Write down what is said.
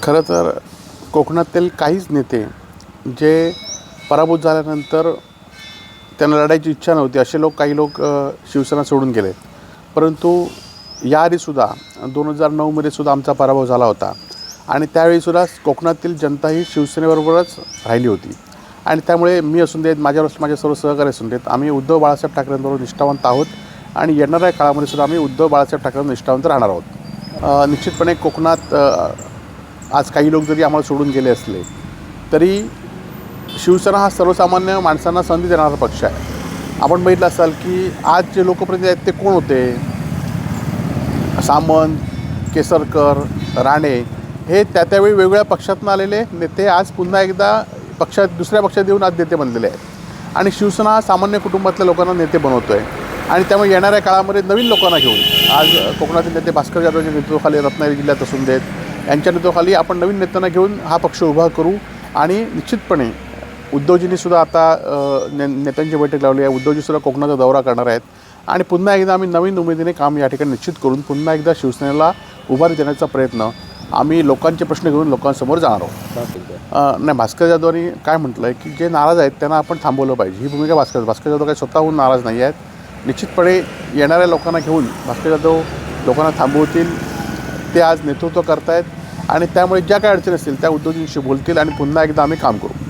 खरं तर कोकणातील काहीच नेते जे पराभूत झाल्यानंतर त्यांना लढायची इच्छा नव्हती असे काही लोक शिवसेना सोडून गेले. परंतु याआधीसुद्धा 2009मध्ये सुद्धा आमचा पराभव झाला होता आणि त्यावेळीसुद्धा कोकणातील जनता ही शिवसेनेबरोबरच राहिली होती. आणि त्यामुळे मी असून देत, माझे सर्व सहकारी असून देत, आम्ही उद्धव बाळासाहेब ठाकरेंबरोबर निष्ठावंत आहोत आणि येणाऱ्या काळामध्ये सुद्धा आम्ही उद्धव बाळासाहेब ठाकरेंवर निष्ठावंत राहणार आहोत. निश्चितपणे कोकणात आज काही लोक जरी आम्हाला सोडून गेले असले तरी शिवसेना हा सर्वसामान्य माणसांना संधी देणारा पक्ष आहे. आपण बघितलं असाल की आज जे लोकप्रतिनिधी आहेत ते कोण होते? सामंत, केसरकर, राणे हे त्यावेळी वेगवेगळ्या पक्षातून आलेले नेते आज पुन्हा एकदा दुसऱ्या पक्षात येऊन आज नेते बनलेले आहेत. आणि शिवसेना हा सामान्य कुटुंबातल्या लोकांना नेते बनवतो आहे. आणि त्यामुळे येणाऱ्या काळामध्ये नवीन लोकांना घेऊन आज कोकणातील नेते भास्कर जाधवच्या नेतृत्वाखाली, रत्नागिरी जिल्ह्यात असून देत यांच्या नेतृत्वाखाली आपण नवीन नेत्यांना घेऊन हा पक्ष उभा करू. आणि निश्चितपणे उद्धवजींनीसुद्धा आता नेत्यांची बैठक लावली आहे. उद्धवजीसुद्धा कोकणाचा दौरा करणार आहेत आणि पुन्हा एकदा आम्ही नवीन उमेदीने काम या ठिकाणी निश्चित करून पुन्हा एकदा शिवसेनेला उभारी देण्याचा प्रयत्न आम्ही लोकांचे प्रश्न घेऊन लोकांसमोर जाणार आहोत. नाही, भास्कर जाधवांनी काय म्हटलं आहे की जे नाराज आहेत त्यांना आपण थांबवलं पाहिजे, ही भूमिका भास्कर जाधव काही स्वतःहून नाराज नाही आहेत. निश्चितपणे येणाऱ्या लोकांना घेऊन भास्कर जाधव लोकांना थांबवतील. ते आज नेतृत्व करत आहेत आणि त्यामुळे ज्या काही अडचणी असतील त्या उद्धवजींशी बोलतील आणि पुन्हा एकदा आम्ही काम करू.